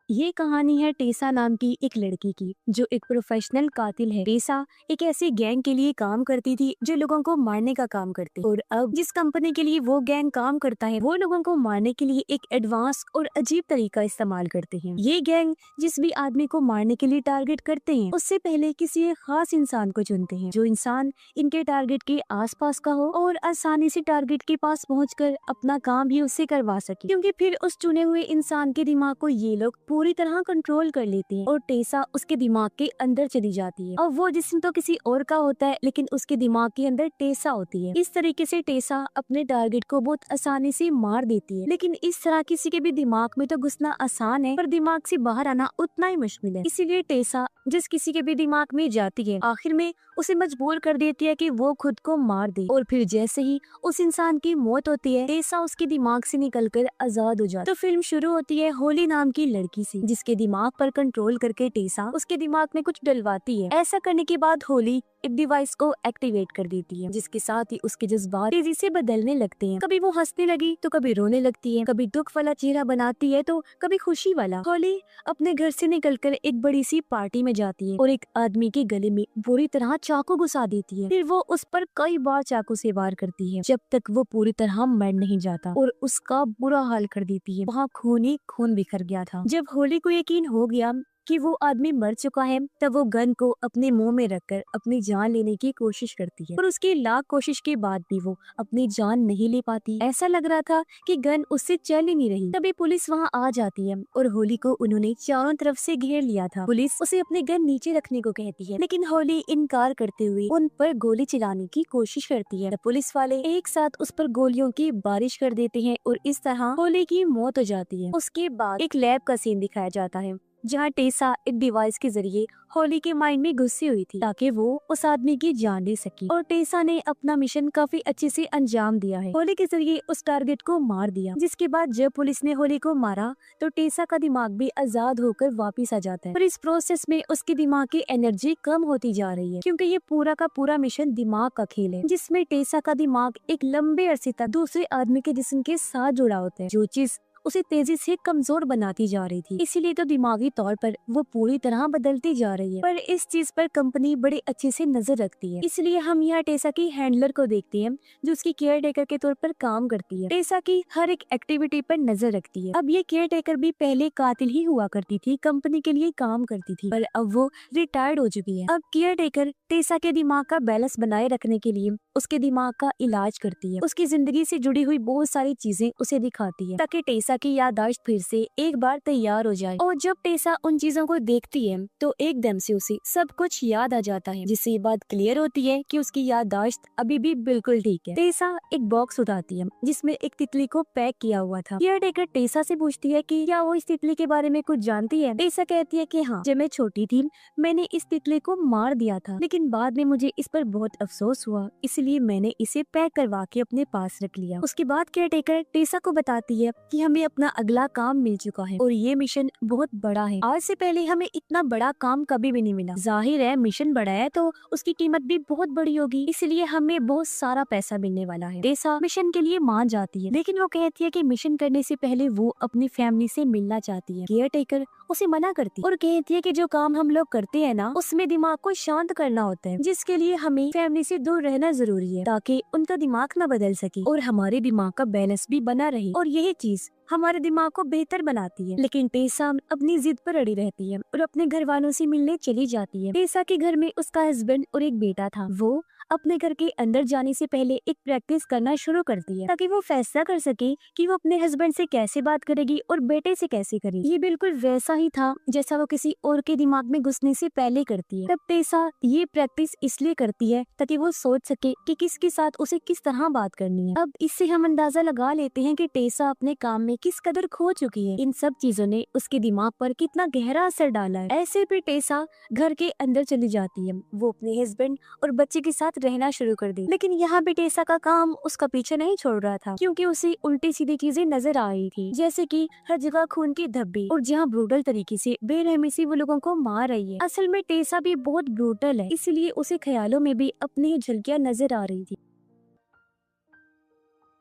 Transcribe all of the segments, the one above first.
ये कहानी है टेसा नाम की एक लड़की की जो एक प्रोफेशनल कातिल है। टेसा एक ऐसी गैंग के लिए काम करती थी जो लोगों को मारने का काम करते, और अब जिस कंपनी के लिए वो गैंग काम करता है वो लोगों को मारने के लिए एक एडवांस और अजीब तरीका इस्तेमाल करते हैं। ये गैंग जिस भी आदमी को मारने के लिए टारगेट करते हैं उससे पहले किसी एक खास इंसान को चुनते हैं, जो इंसान इनके टारगेट के आसपास का हो और आसानी से टारगेट के पास पहुंचकर अपना काम भी उससे करवा सके, क्योंकि फिर उस चुने हुए इंसान के दिमाग को ये लोग पूरी तरह कंट्रोल कर लेते हैं और टेसा उसके दिमाग के अंदर चली जाती है। अब वो जिस्म तो किसी और का होता है लेकिन उसके दिमाग के अंदर टेसा होती है। इस तरीके से टेसा अपने टारगेट को बहुत आसानी से मार देती है। लेकिन इस तरह किसी के भी दिमाग में तो घुसना आसान है पर दिमाग से बाहर आना उतना ही मुश्किल है। इसीलिए टेसा जिस किसी के भी दिमाग में जाती है आखिर में उसे मजबूर कर देती है कि वो खुद को मार दे। और फिर जैसे ही उस इंसान की मौत होती है टेसा उसके दिमाग से निकलकर आजाद हो जाती है। तो फिल्म शुरू होती है होली नाम की लड़की से, जिसके दिमाग पर कंट्रोल करके टेसा उसके दिमाग में कुछ डलवाती है। ऐसा करने के बाद होली एक डिवाइस को एक्टिवेट कर देती है जिसके साथ ही उसके जज्बात तेजी से बदलने लगते हैं। कभी वो हंसने लगी तो कभी रोने लगती है, कभी दुख वाला चेहरा बनाती है तो कभी खुशी वाला। होली अपने घर से निकलकर एक बड़ी सी पार्टी में जाती है और एक आदमी के गले में बुरी तरह चाकू घुसा देती है। फिर वो उस पर कई बार चाकू से वार करती है जब तक वो पूरी तरह मर नहीं जाता और उसका बुरा हाल कर देती है। वहाँ खून ही खून बिखर गया था। जब होली को यकीन हो गया कि वो आदमी मर चुका है तब वो गन को अपने मुंह में रखकर अपनी जान लेने की कोशिश करती है, और उसकी लाख कोशिश के बाद भी वो अपनी जान नहीं ले पाती। ऐसा लग रहा था कि गन उससे चल ही नहीं रही। तभी पुलिस वहाँ आ जाती है और होली को उन्होंने चारों तरफ से घेर लिया था। पुलिस उसे अपने गन नीचे रखने को कहती है लेकिन होली इनकार करते हुए उन पर गोली चलाने की कोशिश करती है। पुलिस वाले एक साथ उस पर गोलियों की बारिश कर देते हैं और इस तरह होली की मौत हो जाती है। उसके बाद एक लैब का सीन दिखाया जाता है जहाँ टेसा एक डिवाइस के जरिए होली के माइंड में घुसी हुई थी ताकि वो उस आदमी की जान ले सके, और टेसा ने अपना मिशन काफी अच्छे से अंजाम दिया है। होली के जरिए उस टारगेट को मार दिया, जिसके बाद जब पुलिस ने होली को मारा तो टेसा का दिमाग भी आजाद होकर वापिस आ जाता है। पर इस प्रोसेस में उसके दिमाग की एनर्जी कम होती जा रही है क्योंकि ये पूरा का पूरा मिशन दिमाग का खेल है, जिसमें टेसा का दिमाग एक लंबे अरसे तक दूसरे आदमी के जिस्म के साथ जुड़ा होता है, जो चीज उसे तेजी से कमजोर बनाती जा रही थी। इसीलिए तो दिमागी तौर पर वो पूरी तरह बदलती जा रही है। पर इस चीज पर कंपनी बड़े अच्छे से नजर रखती है, इसलिए हम यहाँ टेसा की हैंडलर को देखते हैं जो उसकी केयर टेकर के तौर पर काम करती है। टेसा की हर एक एक्टिविटी पर नजर रखती है। अब ये केयर टेकर भी पहले कातिल ही हुआ करती थी, कंपनी के लिए काम करती थी, पर अब वो रिटायर्ड हो चुकी है। अब केयर टेकर टेसा के दिमाग का बैलेंस बनाए रखने के लिए उसके दिमाग का इलाज करती है, उसकी जिंदगी से जुड़ी हुई बहुत सारी चीजें उसे दिखाती है ताकि टेसा की याददाश्त फिर से एक बार तैयार हो जाए। और जब टेसा उन चीजों को देखती है तो एकदम से उसे सब कुछ याद आ जाता है, जिससे ये बात क्लियर होती है कि उसकी याददाश्त अभी भी बिल्कुल ठीक है। टेसा एक बॉक्स उठाती है जिसमें एक तितली को पैक किया हुआ था। केयर टेकर टेसा से पूछती है कि क्या वो इस तितली के बारे में कुछ जानती है। टेसा कहती है कि हाँ, जब मैं छोटी थी मैंने इस तितली को मार दिया था, लेकिन बाद में मुझे इस पर बहुत अफसोस हुआ, इसलिए मैंने इसे पैक करवा के अपने पास रख लिया। उसके बाद केयर टेकर टेसा को बताती है कि हमें अपना अगला काम मिल चुका है और ये मिशन बहुत बड़ा है। आज से पहले हमें इतना बड़ा काम कभी भी नहीं मिला। जाहिर है मिशन बड़ा है तो उसकी कीमत भी बहुत बड़ी होगी, इसलिए हमें बहुत सारा पैसा मिलने वाला है। टेसा मिशन के लिए मान जाती है, लेकिन वो कहती है कि मिशन करने से पहले वो अपनी फैमिली से मिलना चाहती है। केयर टेकर उसे मना करती है और कहती है कि जो काम हम लोग करते हैं ना उसमें दिमाग को शांत करना होता है, जिसके लिए हमें फैमिली से दूर रहना जरूरी है ताकि उनका दिमाग न बदल सके और हमारे दिमाग का बैलेंस भी बना रहे, और यही चीज हमारे दिमाग को बेहतर बनाती है। लेकिन टेसा अपनी जिद पर अड़ी रहती है और अपने घर वालों से मिलने चली जाती है। टेसा के घर में उसका हस्बैंड और एक बेटा था। वो अपने घर के अंदर जाने से पहले एक प्रैक्टिस करना शुरू करती है ताकि वो फैसला कर सके कि वो अपने हस्बैंड से कैसे बात करेगी और बेटे से कैसे करेगी। ये बिल्कुल वैसा ही था जैसा वो किसी और के दिमाग में घुसने से पहले करती है। तब टेसा ये प्रैक्टिस इसलिए करती है ताकि वो सोच सके कि किसके साथ उसे किस तरह बात करनी है। अब इससे हम अंदाजा लगा लेते हैं कि टेसा अपने काम में किस कदर खो चुकी है। इन सब चीजों ने उसके दिमाग पर कितना गहरा असर डाला है। ऐसे भी टेसा घर के अंदर चली जाती है। वो अपने हस्बैंड और बच्चे के साथ रहना शुरू कर दी, लेकिन यहाँ भी टेसा का काम उसका पीछे नहीं छोड़ रहा था क्योंकि उसे उल्टी सीधी चीजें नजर आ रही थी, जैसे कि हर जगह खून की धब्बे और जहाँ ब्रूटल तरीके से बेरहमी से वो लोगों को मार रही है। असल में टेसा भी बहुत ब्रूटल है, इसलिए उसे ख्यालों में भी अपनी झलकियां नजर आ रही थी।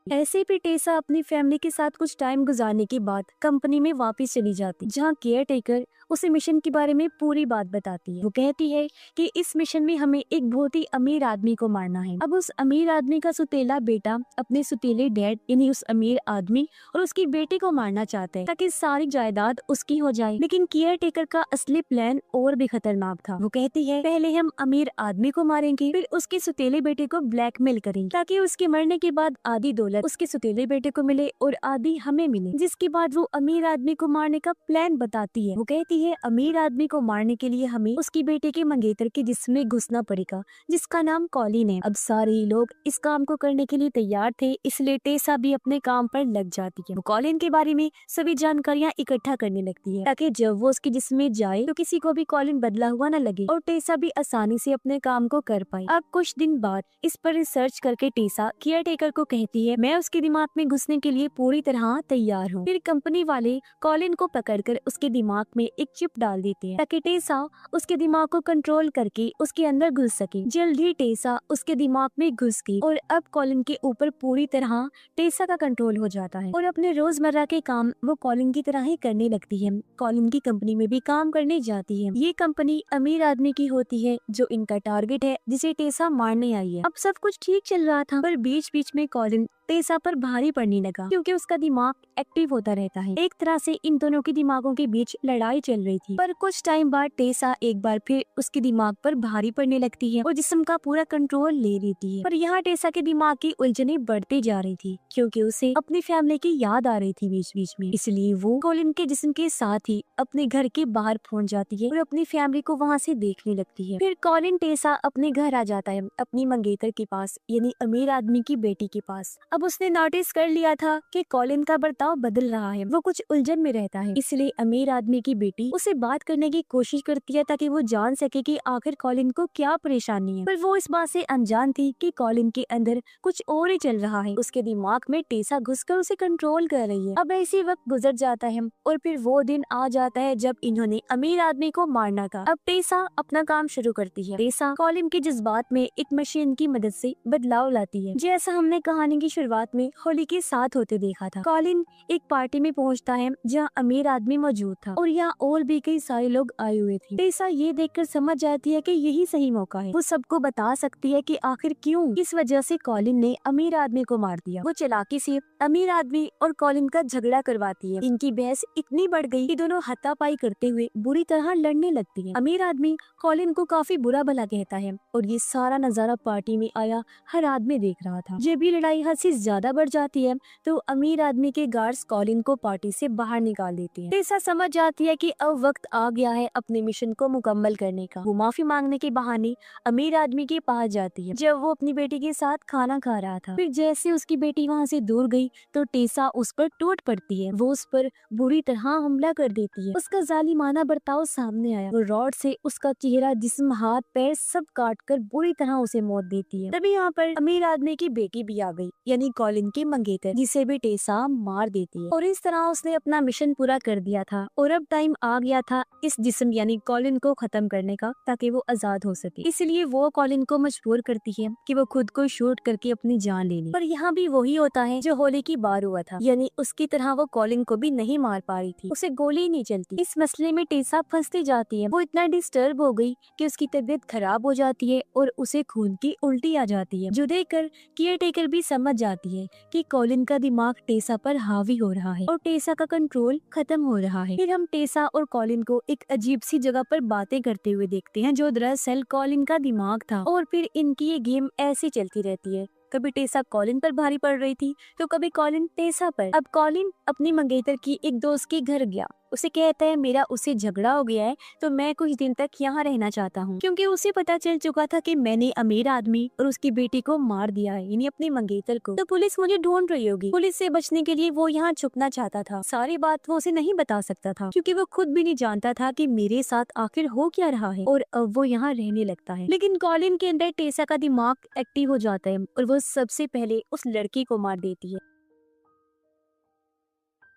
ऐसे भी टेसा अपनी फैमिली के साथ कुछ टाइम गुजारने के बाद कंपनी में वापस चली जाती, जहाँ केयर टेकर उसे मिशन के बारे में पूरी बात बताती है। वो कहती है कि इस मिशन में हमें एक बहुत ही अमीर आदमी को मारना है। अब उस अमीर आदमी का सुतेला बेटा अपने सुतेले डैड यानी उस अमीर आदमी और उसकी बेटी को मारना चाहता है ताकि सारी जायदाद उसकी हो जाए। लेकिन केयर टेकर का असली प्लान और भी खतरनाक था। वो कहती है पहले हम अमीर आदमी को मारेंगे, फिर उसके सुतेले बेटे को ब्लैकमेल करेंगे ताकि उसके मरने के बाद आधी दौलत उसके सुतेले बेटे को मिले और आधी हमें मिले। जिसके बाद वो अमीर आदमी को मारने का प्लान बताती है। वो कहती है अमीर आदमी को मारने के लिए हमें उसकी बेटे के मंगेतर के जिस्म में घुसना पड़ेगा, जिसका नाम कॉलिन है। अब सारे लोग इस काम को करने के लिए तैयार थे, इसलिए टेसा भी अपने काम पर लग जाती है। वो कॉलिन के बारे में सभी जानकारियाँ इकट्ठा करने लगती है ताकि जब वो उसके जिस्म में जाए तो किसी को भी कॉलिन बदला हुआ न लगे और टेसा भी आसानी से अपने काम को कर पाए। अब कुछ दिन बाद इस पर रिसर्च करके टेसा केयर टेकर को कहती है मैं उसके दिमाग में घुसने के लिए पूरी तरह तैयार हूँ। फिर कंपनी वाले कॉलिन को पकड़कर उसके दिमाग में एक चिप डाल देते हैं ताकि टेसा उसके दिमाग को कंट्रोल करके उसके अंदर घुस सके। जल्द ही टेसा उसके दिमाग में घुस गई और अब कॉलिन के ऊपर पूरी तरह टेसा का कंट्रोल हो जाता है और अपने रोजमर्रा के काम वो कॉलिन की तरह ही करने लगती है। कॉलिन की कंपनी में भी काम करने जाती है। ये कंपनी अमीर आदमी की होती है जो इनका टारगेट है, जिसे टेसा मारने आई है। अब सब कुछ ठीक चल रहा था, पर बीच बीच में कॉलिन टेसा पर भारी पड़ने लगा क्योंकि उसका दिमाग एक्टिव होता रहता है। एक तरह से इन दोनों के दिमागों के बीच लड़ाई चल रही थी। पर कुछ टाइम बाद टेसा एक बार फिर उसके दिमाग पर भारी पड़ने लगती है और जिस्म का पूरा कंट्रोल ले लेती है। पर यहाँ टेसा के दिमाग की उलझने बढ़ती जा रही थी क्योंकि उसे अपनी फैमिली की याद आ रही थी बीच बीच में। इसलिए वो कॉलिन के जिस्म के साथ ही अपने घर के बाहर पहुंच जाती है और अपनी फैमिली को वहाँ से देखने लगती है। फिर कॉलिन टेसा अपने घर आ जाता है, अपनी मंगेतर के पास यानी अमीर आदमी की बेटी के पास। अब उसने नोटिस कर लिया था कि कॉलिन का बर्ताव बदल रहा है, वो कुछ उलझन में रहता है। इसलिए अमीर आदमी की बेटी उसे बात करने की कोशिश करती है ताकि वो जान सके कि आखिर कॉलिन को क्या परेशानी है। पर वो इस बात से अनजान थी कि कॉलिन के अंदर कुछ और ही चल रहा है। उसके दिमाग में टेसा घुसकर उसे कंट्रोल कर रही है। अब ऐसी वक्त गुजर जाता है और फिर वो दिन आ जाता है जब इन्होंने अमीर आदमी को मारना था। अब टेसा अपना काम शुरू करती है। टेसा कॉलिन के जज्बात में एक मशीन की मदद से बदलाव लाती है, जैसा हमने कहानी की शुरुआत में होली के साथ होते देखा था। कॉलिन एक पार्टी में पहुंचता है जहां अमीर आदमी मौजूद था और यहाँ और भी कई सारे लोग आए हुए थे। टेसा ये देखकर समझ जाती है कि यही सही मौका है। वो सबको बता सकती है कि आखिर क्यों इस वजह से कॉलिन ने अमीर आदमी को मार दिया। वो चालाकी से अमीर आदमी और कॉलिन का झगड़ा करवाती है। इनकी बहस इतनी बढ़ गई कि दोनों हाथापाई करते हुए बुरी तरह लड़ने लगती है। अमीर आदमी कॉलिन को काफी बुरा भला कहता है और ये सारा नजारा पार्टी में आया हर आदमी देख रहा था। जब भी लड़ाई हद से ज्यादा बढ़ जाती है तो अमीर आदमी के गार्ड्स कॉलिन को पार्टी से बाहर निकाल देते हैं। टेसा समझ जाती है कि अब वक्त आ गया है अपने मिशन को मुकम्मल करने का। वो माफी मांगने के बहाने अमीर आदमी के पास जाती है जब वो अपनी बेटी के साथ खाना खा रहा था। फिर जैसे उसकी बेटी वहाँ से दूर गई तो टेसा उस पर टूट पड़ती है। वो उस पर बुरी तरह हमला कर देती है। उसका जालिमाना बर्ताव सामने आया। वो रॉड से उसका चेहरा, जिस्म, हाथ, पैर सब काट कर बुरी तरह उसे मौत देती है। तभी यहाँ पर अमीर आदमी की बेटी भी आ गई यानी कॉलिन की मंगेतर, जिसे भी टेसा मार देती है। और इस तरह उसने अपना मिशन पूरा कर दिया था और अब टाइम आ गया था इस जिस्म यानी कॉलिन को खत्म करने का ताकि वो आजाद हो सके। इसलिए वो कॉलिन को मजबूर करती है कि वो खुद को शूट करके अपनी जान ले ले। पर यहाँ भी वही होता है जो होली की बार हुआ था, यानी उसकी तरह वो कॉलिन को भी नहीं मार पा रही थी, उसे गोली नहीं चलती। इस मसले में टेसा फंसती जाती है। वो इतना डिस्टर्ब हो गई कि उसकी तबीयत खराब हो जाती है और उसे खून की उल्टी आ जाती है, जो देखकर केयर टेकर भी समझ जाती है कि कॉलिन का दिमाग टेसा पर हावी हो रहा है और टेसा का कंट्रोल खत्म हो रहा है। फिर हम टेसा और कॉलिन को एक अजीब सी जगह पर बातें करते हुए देखते हैं जो दरअसल कॉलिन का दिमाग था। और फिर इनकी ये गेम ऐसी चलती रहती है, कभी टेसा कॉलिन पर भारी पड़ रही थी तो कभी कॉलिन टेसा पर। अब कॉलिन अपनी मंगेतर की एक दोस्त के घर गया। उसे कहता है मेरा उससे झगड़ा हो गया है तो मैं कुछ दिन तक यहाँ रहना चाहता हूँ, क्योंकि उसे पता चल चुका था कि मैंने अमीर आदमी और उसकी बेटी को मार दिया है, यानी अपनी मंगेतर को। तो पुलिस मुझे ढूंढ रही होगी। पुलिस से बचने के लिए वो यहाँ छुपना चाहता था। सारी बात वो उसे नहीं बता सकता था क्योंकि वो खुद भी नहीं जानता था कि मेरे साथ आखिर हो क्या रहा है। और अब वो यहाँ रहने लगता है। लेकिन कॉलिन के अंदर टेसा का दिमाग एक्टिव हो जाता है और वो सबसे पहले उस लड़की को मार देती है।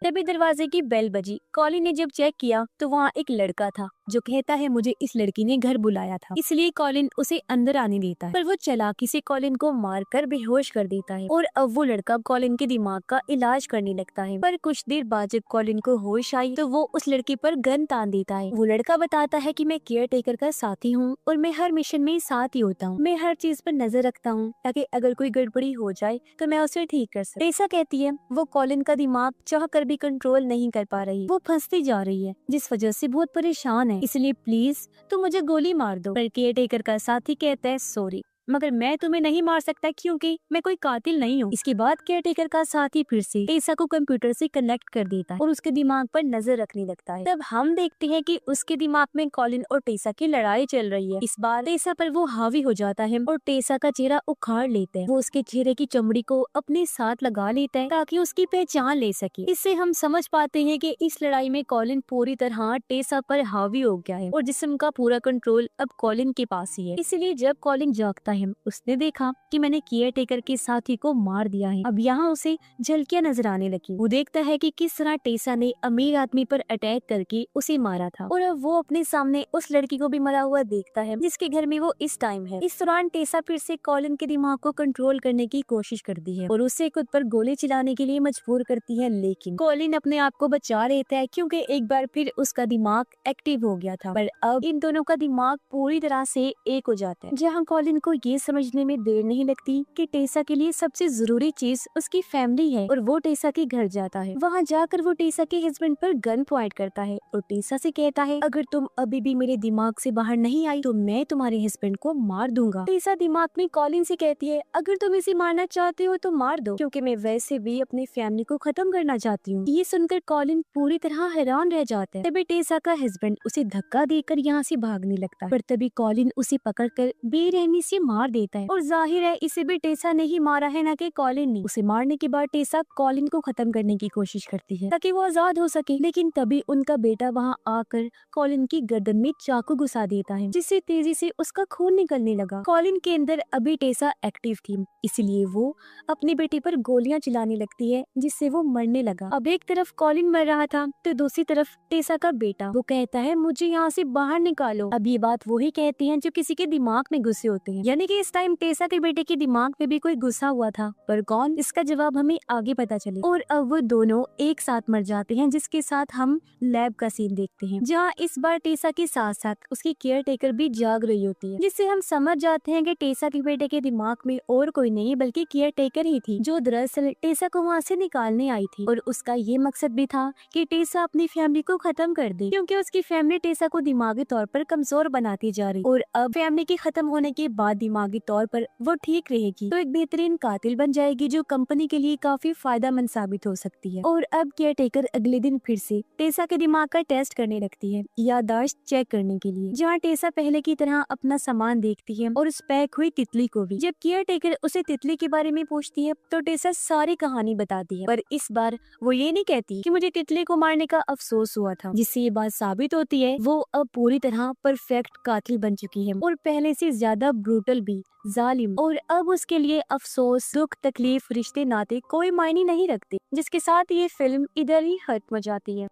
तभी दरवाजे की बेल बजी। कॉलिन ने जब चेक किया तो वहाँ एक लड़का था जो कहता है मुझे इस लड़की ने घर बुलाया था, इसलिए कॉलिन उसे अंदर आने देता है, पर वो चालाकी से कॉलिन को मारकर बेहोश कर देता है और अब वो लड़का कॉलिन के दिमाग का इलाज करने लगता है। पर कुछ देर बाद जब कॉलिन को होश आई तो वो उस लड़की पर गन तान देता है। वो लड़का बताता है कि मैं केयर टेकर का साथी हूँ और मैं हर मिशन में साथ ही होता हूँ, मैं हर चीज पर नजर रखता हूँ ताकि अगर कोई गड़बड़ी हो जाए तो मैं उसे ठीक कर सकूं। टेसा कहती है वो कॉलिन का दिमाग चाह कर भी कंट्रोल नहीं कर पा रही, वो फंसती जा रही है जिस वजह से बहुत परेशान है, इसलिए प्लीज तुम मुझे गोली मार दो। पर केयर टेकर का साथी कहता है सॉरी, मगर मैं तुम्हें नहीं मार सकता क्योंकि मैं कोई कातिल नहीं हूँ। इसके बाद केयरटेकर का साथी फिर से टेसा को कंप्यूटर से कनेक्ट कर देता है और उसके दिमाग पर नजर रखने लगता है। तब हम देखते हैं कि उसके दिमाग में कॉलिन और टेसा की लड़ाई चल रही है। इस बार टेसा पर वो हावी हो जाता है और टेसा का चेहरा उखाड़ लेता है। वो उसके चेहरे की चमड़ी को अपने साथ लगा लेता है ताकि उसकी पहचान ले सके। इससे हम समझ पाते हैं कि इस लड़ाई में कॉलिन पूरी तरह टेसा पर हावी हो गया है और जिस्म का पूरा कंट्रोल अब कॉलिन के पास ही है। इसलिए जब कॉलिन जागता है उसने देखा कि मैंने केयर टेकर के साथी को मार दिया है। अब यहाँ उसे झलकियां नजर आने लगी। वो देखता है कि किस तरह टेसा ने अमीर आदमी पर अटैक करके उसे मारा था और अब वो अपने सामने उस लड़की को भी मरा हुआ देखता है जिसके घर में वो इस टाइम है। इस दौरान टेसा फिर से कॉलिन के दिमाग को कंट्रोल करने की कोशिश करती है और उसे खुद पर गोली चलाने के लिए मजबूर करती है, लेकिन कॉलिन अपने आप को बचा लेता है क्योंकि एक बार फिर उसका दिमाग एक्टिव हो गया था। पर अब इन दोनों का दिमाग पूरी तरह से एक हो जाता है, जहाँ कॉलिन को ये समझने में देर नहीं लगती कि टेसा के लिए सबसे जरूरी चीज उसकी फैमिली है और वो टेसा के घर जाता है। वहाँ जाकर वो टेसा के हस्बैंड पर गन पॉइंट करता है और टेसा से कहता है अगर तुम अभी भी मेरे दिमाग से बाहर नहीं आई तो मैं तुम्हारे हस्बैंड को मार दूंगा। टेसा दिमाग में कॉलिन से कहती है अगर तुम इसे मारना चाहते हो तो मार दो क्योंकि मैं वैसे भी अपनी फैमिली को खत्म करना चाहती हूँ। ये सुनकर कॉलिन पूरी तरह हैरान रह जाता है। तभी टेसा का हस्बैंड उसे धक्का देकर यहाँ से भागने लगता है, पर तभी कॉलिन उसे पकड़कर बेरहमी से मार देता है और जाहिर है इसे भी टेसा ने ही मारा है, न कि कॉलिन ने। उसे मारने के बाद टेसा कॉलिन को खत्म करने की कोशिश करती है ताकि वो आजाद हो सके, लेकिन तभी उनका बेटा वहाँ आकर कॉलिन की गर्दन में चाकू घुसा देता है जिससे तेजी से उसका खून निकलने लगा। कॉलिन के अंदर अभी टेसा एक्टिव थी, इसलिए वो अपने बेटे पर गोलियां चलाने लगती है जिससे वो मरने लगा। अब एक तरफ कॉलिन मर रहा था तो दूसरी तरफ टेसा का बेटा, वो कहता है मुझे यहाँ से बाहर निकालो। अब ये बात वही कहती है जो किसी के दिमाग में घुसे होते हैं, यानी कि इस टाइम टेसा के बेटे के दिमाग में भी कोई गुस्सा हुआ था, पर कौन, इसका जवाब हमें आगे पता चले। और अब वो दोनों एक साथ मर जाते हैं, जिसके साथ हम लैब का सीन देखते हैं जहाँ इस बार टेसा के साथ साथ उसकी केयर टेकर भी जाग रही होती है, जिससे हम समझ जाते हैं कि टेसा के बेटे के दिमाग में और कोई नहीं बल्कि केयर टेकर ही थी, जो दरअसल टेसा को वहाँ से निकालने आई थी। और उसका ये मकसद भी था कि टेसा अपनी फैमिली को खत्म कर दे, क्योंकि उसकी फैमिली टेसा को दिमागी तौर पर कमजोर बनाती जा रही और अब फैमिली के खत्म होने के बाद दिमागी तौर पर वो ठीक रहेगी तो एक बेहतरीन कातिल बन जाएगी जो कंपनी के लिए काफी फायदेमंद साबित हो सकती है। और अब केयर टेकर अगले दिन फिर से टेसा के दिमाग का टेस्ट करने लगती है, याददाश्त चेक करने के लिए, जहाँ टेसा पहले की तरह अपना सामान देखती है और उस पैक हुई तितली को भी। जब केयर टेकर उसे तितली के बारे में पूछती है तो टेसा सारी कहानी बताती है, पर इस बार वो ये नहीं कहती कि मुझे तितली को मारने का अफसोस हुआ था, जिससे ये बात साबित होती है वो अब पूरी तरह परफेक्ट कातिल बन चुकी है और पहले से ज्यादा ब्रूटल भी, जालिम। और अब उसके लिए अफसोस, दुख, तकलीफ, रिश्ते नाते कोई मायने नहीं रखते, जिसके साथ ये फिल्म इधर ही खत्म हो जाती है।